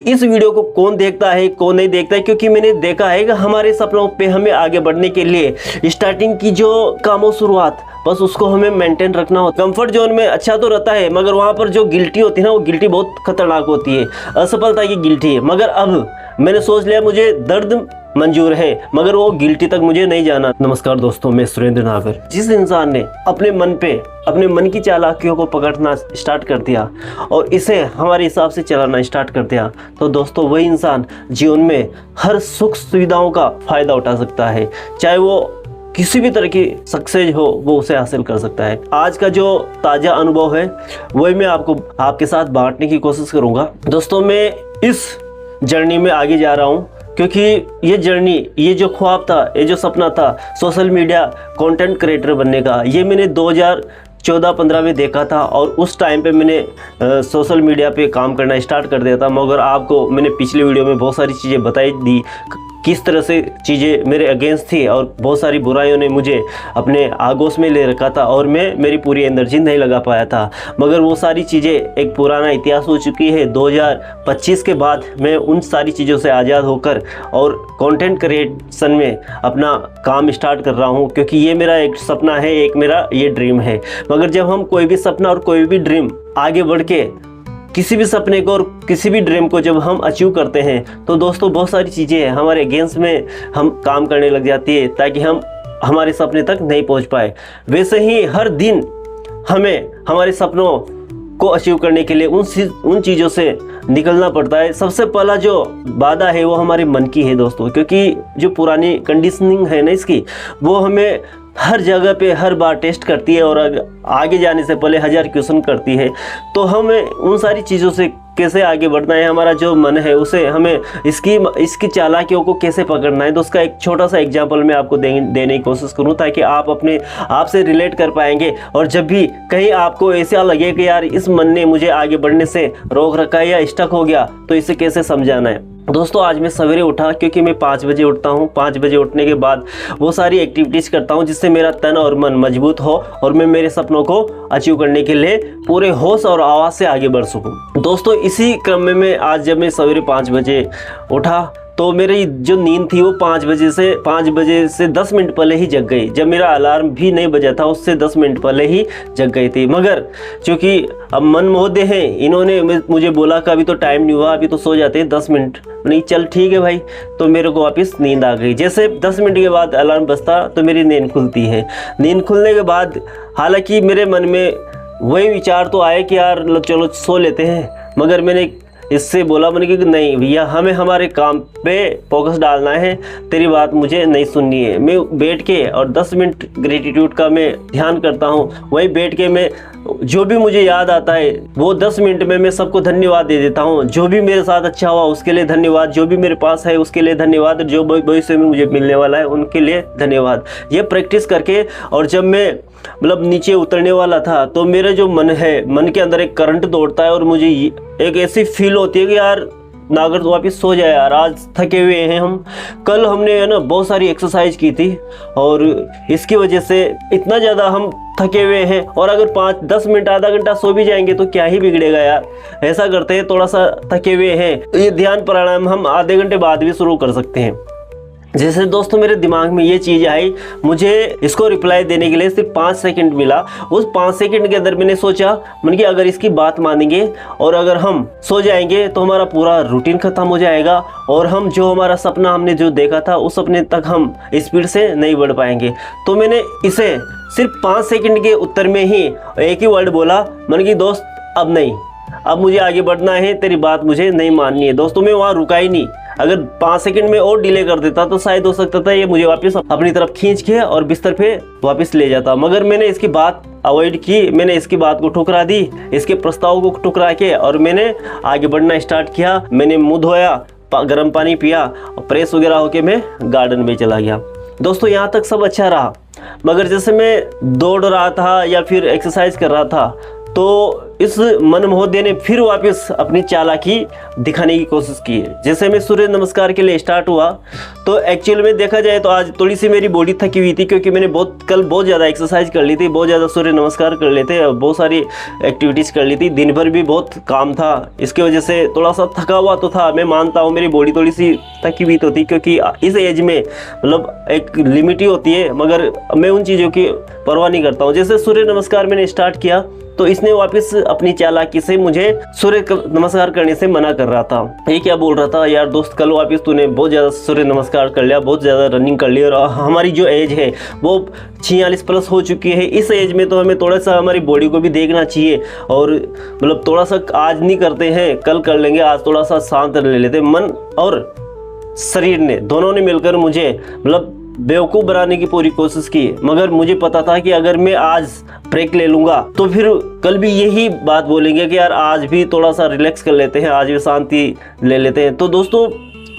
इस वीडियो को कौन देखता है कौन नहीं देखता है, क्योंकि मैंने देखा है कि हमारे सपनों पे हमें आगे बढ़ने के लिए स्टार्टिंग की जो कामों शुरुआत बस उसको हमें मेंटेन रखना हो। कंफर्ट जोन में अच्छा तो रहता है, मगर वहाँ पर जो गिल्टी होती है ना, वो गिल्टी बहुत खतरनाक होती है। असफलता की गिल्टी है। मगर अब मैंने सोच लिया मुझे दर्द मंजूर है, मगर वो गिल्टी तक मुझे नहीं जाना। नमस्कार दोस्तों, मैं सुरेंद्र नागर। जिस इंसान ने अपने मन पे अपने मन की चालाकियों को पकड़ना स्टार्ट कर दिया और इसे हमारे हिसाब से चलाना स्टार्ट कर दिया, तो दोस्तों वही इंसान जीवन में हर सुख सुविधाओं का फायदा उठा सकता है। चाहे वो किसी भी तरह की सक्सेस हो, वो उसे हासिल कर सकता है। आज का जो ताज़ा अनुभव है वही मैं आपके साथ बांटने की कोशिश करूँगा। दोस्तों, मैं इस जर्नी में आगे जा रहा हूँ क्योंकि ये जर्नी, ये जो ख्वाब था, ये जो सपना था सोशल मीडिया कंटेंट क्रिएटर बनने का, ये मैंने 2014-15 में देखा था और उस टाइम पे मैंने सोशल मीडिया पे काम करना स्टार्ट कर दिया था। मगर आपको मैंने पिछली वीडियो में बहुत सारी चीज़ें बताई दी, किस तरह से चीज़ें मेरे अगेंस्ट थी और बहुत सारी बुराइयों ने मुझे अपने आगोश में ले रखा था और मैं मेरी पूरी एनर्जी नहीं लगा पाया था। मगर वो सारी चीज़ें एक पुराना इतिहास हो चुकी है। 2025 के बाद मैं उन सारी चीज़ों से आज़ाद होकर और कंटेंट क्रिएशन में अपना काम स्टार्ट कर रहा हूँ, क्योंकि ये मेरा एक सपना है, एक मेरा ये ड्रीम है। मगर जब हम कोई भी सपना और कोई भी ड्रीम आगे बढ़ के किसी भी सपने को और किसी भी ड्रीम को जब हम अचीव करते हैं, तो दोस्तों बहुत सारी चीज़ें हमारे अगेंस्ट में हम काम करने लग जाती है ताकि हम हमारे सपने तक नहीं पहुंच पाए। वैसे ही हर दिन हमें हमारे सपनों को अचीव करने के लिए उन चीज़ों से निकलना पड़ता है। सबसे पहला जो बाधा है वो हमारे मन की है दोस्तों, क्योंकि जो पुरानी कंडीशनिंग है ना इसकी, वो हमें हर जगह पे हर बार टेस्ट करती है और आगे जाने से पहले 1000 क्वेश्चन करती है। तो हमें उन सारी चीज़ों से कैसे आगे बढ़ना है, हमारा जो मन है उसे हमें इसकी चालाकियों को कैसे पकड़ना है, तो उसका एक छोटा सा एग्जांपल मैं आपको देने की कोशिश करूं ताकि आप अपने आप से रिलेट कर पाएंगे। और जब भी कहीं आपको ऐसा लगे कि यार इस मन ने मुझे आगे बढ़ने से रोक रखा है या स्टक हो गया, तो इसे कैसे समझाना है। दोस्तों, आज मैं सवेरे उठा क्योंकि मैं 5 बजे उठता हूँ। 5 बजे उठने के बाद वो सारी एक्टिविटीज़ करता हूँ जिससे मेरा तन और मन मजबूत हो और मैं मेरे सपनों को अचीव करने के लिए पूरे होश और आवाज़ से आगे बढ़ सकूँ। दोस्तों, इसी क्रम में मैं आज जब मैं सवेरे 5 बजे उठा तो मेरी जो नींद थी वो 5 बजे से 10 मिनट पहले ही जग गई। जब मेरा अलार्म भी नहीं बजा था उससे 10 मिनट पहले ही जग गई थी। मगर चूँकि अब मन महोदय हैं, इन्होंने मुझे बोला कि अभी तो टाइम नहीं हुआ, अभी तो सो जाते हैं 10 मिनट। नहीं, चल ठीक है भाई। तो मेरे को वापस नींद आ गई। जैसे 10 मिनट के बाद अलार्म बजता तो मेरी नींद खुलती है। नींद खुलने के बाद हालांकि मेरे मन में वही विचार तो आए कि यार चलो सो लेते हैं, मगर मैंने इससे बोला मैंने कि नहीं भैया, हमें हमारे काम पे फोकस डालना है, तेरी बात मुझे नहीं सुननी है। मैं बैठ के और 10 मिनट ग्रेटिट्यूड का मैं ध्यान करता हूँ। वहीं बैठ के मैं जो भी मुझे याद आता है वो 10 मिनट में मैं सबको धन्यवाद दे देता हूँ। जो भी मेरे साथ अच्छा हुआ उसके लिए धन्यवाद, जो भी मेरे पास है उसके लिए धन्यवाद, जो भविष्य में मुझे मिलने वाला है उनके लिए धन्यवाद। ये प्रैक्टिस करके और जब मैं नीचे उतरने वाला था तो मेरा जो मन है, मन के अंदर एक करंट दौड़ता है और मुझे एक ऐसी फील होती है कि यार नागर तो वापिस सो जाए यार, आज थके हुए हैं हम। कल हमने है ना बहुत सारी एक्सरसाइज की थी और इसकी वजह से इतना ज़्यादा हम थके हुए हैं, और अगर 5-10 मिनट आधा घंटा सो भी जाएंगे तो क्या ही बिगड़ेगा यार। ऐसा करते हैं, थोड़ा सा थके हुए हैं, ये ध्यान प्राणायाम हम आधे घंटे बाद भी शुरू कर सकते हैं। जैसे दोस्तों मेरे दिमाग में ये चीज़ आई, मुझे इसको रिप्लाई देने के लिए सिर्फ 5 सेकंड मिला। उस 5 सेकंड के अंदर मैंने सोचा कि अगर इसकी बात मानेंगे और अगर हम सो जाएंगे तो हमारा पूरा रूटीन ख़त्म हो जाएगा और हम जो हमारा सपना हमने जो देखा था उस सपने तक हम स्पीड से नहीं बढ़ पाएंगे। तो मैंने इसे सिर्फ 5 सेकंड के उत्तर में ही एक ही वर्ड बोला, कि दोस्त अब नहीं, अब मुझे आगे बढ़ना है, तेरी बात मुझे नहीं माननी है। दोस्तों, मैं वहाँ रुका ही नहीं। अगर 5 सेकंड में और डिले कर देता तो शायद हो सकता था ये मुझे वापस अपनी तरफ खींच के और बिस्तर पे वापस ले जाता। मगर मैंने इसकी बात अवॉइड की, मैंने इसकी बात को ठुकरा दी, इसके प्रस्ताव को ठुकरा के और मैंने आगे बढ़ना स्टार्ट किया। मैंने मुँह धोया, गर्म पानी पिया और फ्रेश वगैरह होके मैं गार्डन में चला गया। दोस्तों, यहाँ तक सब अच्छा रहा, मगर जैसे मैं दौड़ रहा था या फिर एक्सरसाइज कर रहा था तो इस मनमोहन ने फिर वापस अपनी चालाकी दिखाने की कोशिश की है। जैसे मैं सूर्य नमस्कार के लिए स्टार्ट हुआ तो एक्चुअल में देखा जाए तो आज थोड़ी सी मेरी बॉडी थकी हुई थी, क्योंकि मैंने कल बहुत ज़्यादा एक्सरसाइज कर ली थी, बहुत ज़्यादा सूर्य नमस्कार कर लेते, बहुत सारी एक्टिविटीज़ कर ली थी, दिन भर भी बहुत काम था, इसकी वजह से थोड़ा सा थका हुआ तो था। मैं मानता हूँ मेरी बॉडी थोड़ी सी थकी हुई तो थी, क्योंकि इस एज में मतलब एक लिमिट ही होती है, मगर मैं उन चीज़ों की परवाह नहीं करता हूँ। जैसे सूर्य नमस्कार मैंने स्टार्ट किया तो इसने वापस अपनी चालाकी से मुझे सूर्य नमस्कार करने से मना कर रहा था। ये क्या बोल रहा था, यार दोस्त कल वापस तूने बहुत ज़्यादा सूर्य नमस्कार कर लिया, बहुत ज़्यादा रनिंग कर ली, और हमारी जो एज है वो 46 प्लस हो चुकी है। इस एज में तो हमें थोड़ा सा हमारी बॉडी को भी देखना चाहिए, और मतलब थोड़ा सा आज नहीं करते हैं कल कर लेंगे, आज थोड़ा सा शांत ले लेते। मन और शरीर ने दोनों ने मिलकर मुझे मतलब बेवकूफ़ बनाने की पूरी कोशिश की, मगर मुझे पता था कि अगर मैं आज ब्रेक ले लूँगा तो फिर कल भी यही बात बोलेंगे कि यार आज भी थोड़ा सा रिलैक्स कर लेते हैं, आज भी शांति ले लेते हैं। तो दोस्तों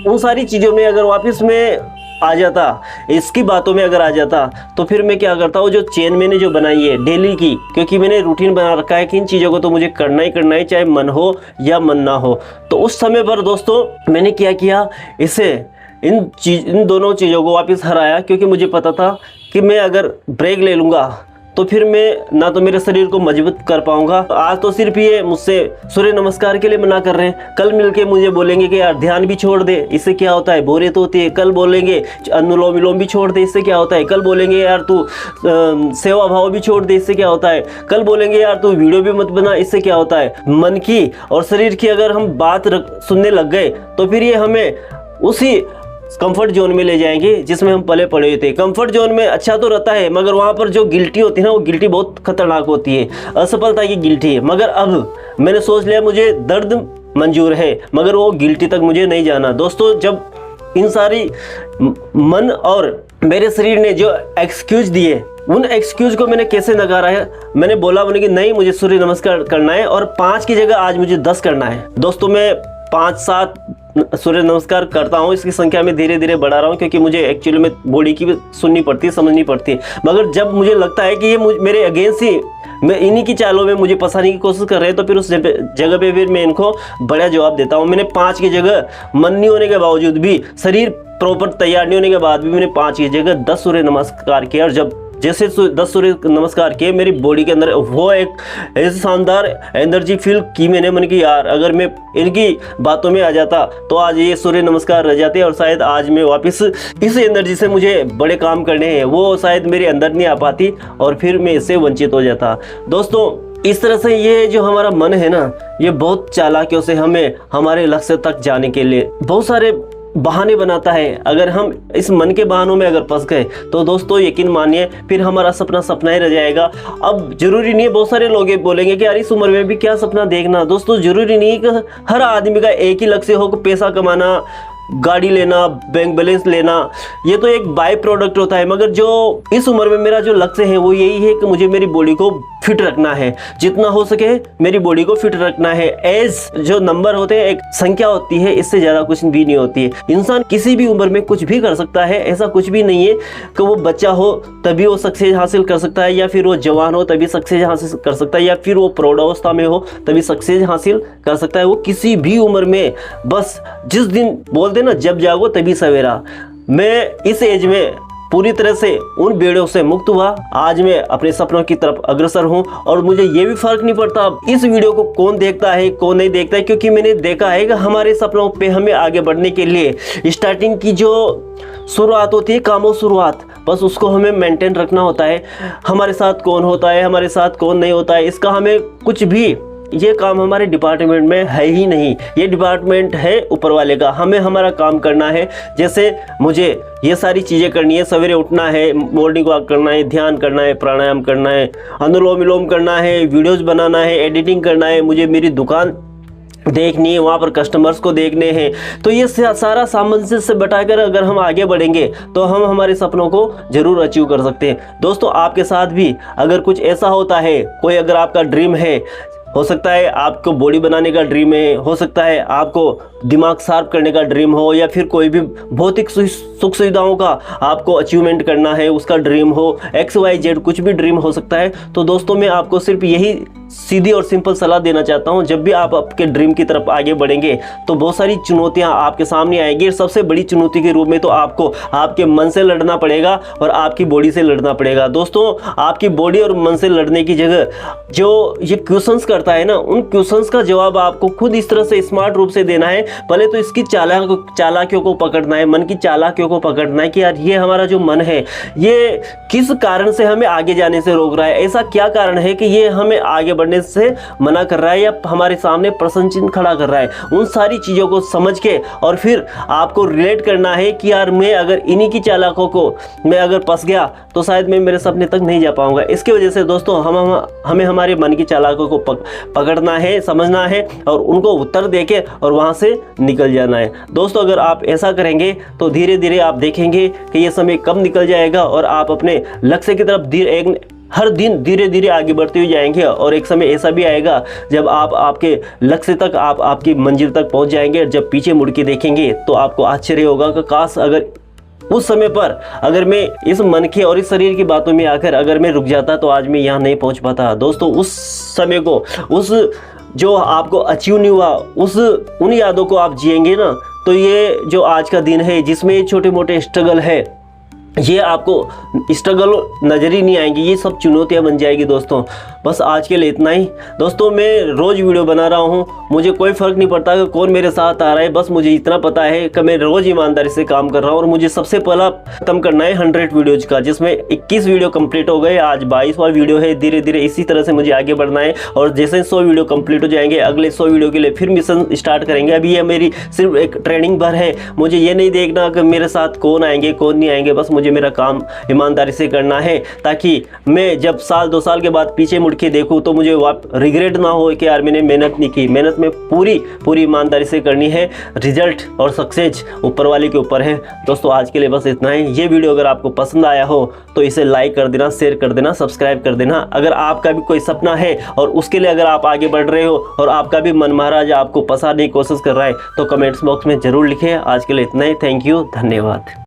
उन सारी चीज़ों में अगर वापस मैं आ जाता, इसकी बातों में अगर आ जाता, तो फिर मैं क्या करता हूँ, जो चेन मैंने जो बनाई है डेली की, क्योंकि मैंने रूटीन बना रखा है कि इन चीज़ों को तो मुझे करना ही चाहे मन हो या मन ना हो। तो उस समय पर दोस्तों मैंने क्या किया, इसे इन दोनों चीज़ों को वापस हराया, क्योंकि मुझे पता था कि मैं अगर ब्रेक ले लूँगा तो फिर मैं ना तो मेरे शरीर को मजबूत कर पाऊंगा। आज तो सिर्फ ये मुझसे सूर्य नमस्कार के लिए मना कर रहे हैं, कल मिलके मुझे बोलेंगे कि यार ध्यान भी छोड़ दे, इससे क्या होता है, बोरियत होती है। कल बोलेंगे अनुलोम विलोम भी छोड़ दे, इससे क्या होता है। कल बोलेंगे यार तू सेवा भाव भी छोड़ दे, इससे क्या होता है। कल बोलेंगे यार तू वीडियो भी मत बना, इससे क्या होता है। मन की और शरीर की अगर हम बात सुनने लग गए तो फिर ये हमें उसी कंफर्ट जोन में ले जाएंगे जिसमें हम पले पड़े हुए थे। कंफर्ट जोन में अच्छा तो रहता है, मगर वहाँ पर जो गिल्टी होती है ना, वो गिल्टी बहुत खतरनाक होती है, असफलता की गिल्टी है। मगर अब मैंने सोच लिया मुझे दर्द मंजूर है, मगर वो गिल्टी तक मुझे नहीं जाना। दोस्तों जब इन सारी मन और मेरे शरीर ने जो एक्सक्यूज दिए, उन एक्सक्यूज को मैंने कैसे नकारा है। मैंने बोला कि नहीं, मुझे सूर्य नमस्कार करना है और 5 की जगह आज मुझे 10 करना है। दोस्तों मैं 5-7 सूर्य नमस्कार करता हूँ, इसकी संख्या में धीरे धीरे बढ़ा रहा हूँ, क्योंकि मुझे एक्चुअली में बॉडी की भी सुननी पड़ती है, समझनी पड़ती है। मगर जब मुझे लगता है कि ये मेरे अगेंस्ट ही, मैं इन्हीं की चालों में मुझे फंसाने की कोशिश कर रहे हैं, तो फिर उस जगह पे फिर मैं इनको बड़ा जवाब देता हूँ। मैंने 5 की जगह, मन नहीं होने के बावजूद भी, शरीर प्रॉपर तैयार नहीं होने के बाद भी मैंने 5 की जगह 10 सूर्य नमस्कार किया। और जब जैसे 10 सूर्य नमस्कार किए, मेरी बॉडी के अंदर वो एक ऐसी शानदार एनर्जी फील की मैंने, मन की यार अगर मैं इनकी बातों में आ जाता तो आज ये सूर्य नमस्कार रह जाते, और शायद आज मैं वापस इस एनर्जी से मुझे बड़े काम करने हैं, वो शायद मेरे अंदर नहीं आ पाती और फिर मैं इससे वंचित हो जाता। दोस्तों इस तरह से ये जो हमारा मन है ना, ये बहुत चालाकियों से हमें हमारे लक्ष्य तक जाने के लिए बहुत सारे बहाने बनाता है। अगर हम इस मन के बहानों में अगर फंस गए तो दोस्तों यकीन मानिए फिर हमारा सपना सपना ही रह जाएगा। अब जरूरी नहीं है, बहुत सारे लोग बोलेंगे कि यार इस उम्र में भी क्या सपना देखना। दोस्तों जरूरी नहीं है कि हर आदमी का एक ही लक्ष्य हो, पैसा कमाना, गाड़ी लेना, बैंक बैलेंस लेना, ये तो एक बाय प्रोडक्ट होता है। मगर जो इस उम्र में मेरा जो लक्ष्य है वो यही है कि मुझे मेरी बॉडी को फिट रखना है, जितना हो सके मेरी बॉडी को फिट रखना है। एज जो नंबर होते हैं, एक संख्या होती है, इससे ज़्यादा कुछ भी नहीं होती है। इंसान किसी भी उम्र में कुछ भी कर सकता है, ऐसा कुछ भी नहीं है कि वो बच्चा हो तभी वो सक्सेस हासिल कर सकता है, या फिर वो जवान हो तभी सक्सेस हासिल कर सकता है, या फिर वो प्रौढ़ावस्था में हो तभी सक्सेस हासिल कर सकता है। वो किसी भी उम्र में, बस जिस दिन बोलते ना जब जागो तभी सवेरा। मैं इस एज में पूरी तरह से उन बेड़ों से मुक्त हुआ। आज मैं अपने सपनों की तरफ अग्रसर हूं, और मुझे ये भी फर्क नहीं पड़ता इस वीडियो को कौन देखता है कौन नहीं देखता है, क्योंकि मैंने देखा है कि हमारे सपनों पे हमें आगे बढ़ने के लिए स्टार्टिंग की जो शुरुआत होती है, कामों शुरुआत, बस उसको हमें मेंटेन रखना होता है। हमारे साथ कौन होता है, हमारे साथ कौन नहीं होता है, इसका हमें कुछ भी, ये काम हमारे डिपार्टमेंट में है ही नहीं। ये डिपार्टमेंट है ऊपर वाले का, हमें हमारा काम करना है। जैसे मुझे ये सारी चीज़ें करनी है, सवेरे उठना है, मॉर्निंग वॉक करना है, ध्यान करना है, प्राणायाम करना है, अनुलोम विलोम करना है, वीडियोस बनाना है, एडिटिंग करना है, मुझे मेरी दुकान देखनी है, वहाँ पर कस्टमर्स को देखने हैं। तो ये सारा सामंजस्य से बैठाकर अगर हम आगे बढ़ेंगे तो हम हमारे सपनों को जरूर अचीव कर सकते हैं। दोस्तों आपके साथ भी अगर कुछ ऐसा होता है, कोई अगर आपका ड्रीम है, हो सकता है आपको बॉडी बनाने का ड्रीम है, हो सकता है आपको दिमाग शार्प करने का ड्रीम हो, या फिर कोई भी भौतिक सुख सुविधाओं का आपको अचीवमेंट करना है, उसका ड्रीम हो, XYZ कुछ भी ड्रीम हो सकता है। तो दोस्तों मैं आपको सिर्फ यही सीधी और सिंपल सलाह देना चाहता हूं, जब भी आप आपके ड्रीम की तरफ आगे बढ़ेंगे तो बहुत सारी चुनौतियां आपके सामने आएंगी। और सबसे बड़ी चुनौती के रूप में तो आपको आपके मन से लड़ना पड़ेगा और आपकी बॉडी से लड़ना पड़ेगा। दोस्तों, आपकी बॉडी और मन से लड़ने की जगह जो ये क्वेश्चंस करता है ना, उन क्वेश्चंस का जवाब आपको खुद इस तरह से स्मार्ट रूप से देना है। पहले तो इसकी चालाकियों को पकड़ना है, मन की चालाकियों को पकड़ना है कि यार ये हमारा जो मन है ये किस कारण से हमें आगे जाने से रोक रहा है, ऐसा क्या कारण है कि ये हमें आगे बढ़ने से मना कर रहा है या हमारे सामने प्रश्न चिन्ह खड़ा कर रहा है। उन सारी चीज़ों को समझ के और फिर आपको रिलेट करना है कि यार मैं अगर इन्हीं की चालाकों को मैं अगर फंस गया तो शायद मैं मेरे सपने तक नहीं जा पाऊंगा। इसकी वजह से दोस्तों हमें हमारे मन की चालाकों को पकड़ना है, समझना है और उनको उत्तर देके और वहाँ से निकल जाना है। दोस्तों, अगर आप ऐसा करेंगे तो धीरे धीरे आप देखेंगे कि ये समय कब निकल जाएगा और आप अपने लक्ष्य की तरफ हर दिन धीरे धीरे आगे बढ़ते हुए जाएंगे। और एक समय ऐसा भी आएगा जब आप आपके लक्ष्य तक, आप आपकी मंजिल तक पहुंच जाएंगे। और जब पीछे मुड़ के देखेंगे तो आपको आश्चर्य होगा कि काश अगर उस समय पर अगर मैं इस मन के और इस शरीर की बातों में आकर अगर मैं रुक जाता तो आज मैं यहाँ नहीं पहुँच पाता। दोस्तों, उस समय को, उस जो आपको अचीव नहीं हुआ, उन यादों को आप जिएंगे ना, तो ये जो आज का दिन है जिसमें छोटे मोटे स्ट्रगल है, ये आपको स्ट्रगल नज़र ही नहीं आएंगी, ये सब चुनौतियां बन जाएगी। दोस्तों, बस आज के लिए इतना ही। दोस्तों, मैं रोज़ वीडियो बना रहा हूँ, मुझे कोई फ़र्क नहीं पड़ता कि कौन मेरे साथ आ रहा है, बस मुझे इतना पता है कि मैं रोज़ ईमानदारी से काम कर रहा हूँ। और मुझे सबसे पहला खत्म करना है 100 वीडियोज़ का, जिसमें 21 वीडियो कंप्लीट हो गए, आज 22वां वीडियो है। धीरे धीरे इसी तरह से मुझे आगे बढ़ना है और जैसे 100 वीडियो कंप्लीट हो जाएंगे, अगले 100 वीडियो के लिए फिर मिशन स्टार्ट करेंगे। अभी ये मेरी सिर्फ एक ट्रेनिंग भर है, मुझे ये नहीं देखना कि मेरे साथ कौन आएंगे कौन नहीं आएंगे, बस मुझे मेरा काम ईमानदारी से करना है, ताकि मैं जब साल 2 साल के बाद पीछे मुड़ के देखूँ तो मुझे रिग्रेट ना हो कि यार मैंने मेहनत नहीं की। मेहनत में पूरी ईमानदारी से करनी है, रिजल्ट और सक्सेस ऊपर वाले के ऊपर है। दोस्तों, आज के लिए बस इतना ही। ये वीडियो अगर आपको पसंद आया हो तो इसे लाइक कर देना, शेयर कर देना, सब्सक्राइब कर देना। अगर आपका भी कोई सपना है और उसके लिए अगर आप आगे बढ़ रहे हो और आपका भी मन महाराज आपको फंसाने की कोशिश कर रहा है तो कमेंट्स बॉक्स में जरूर लिखें। आज के लिए इतना ही। थैंक यू, धन्यवाद।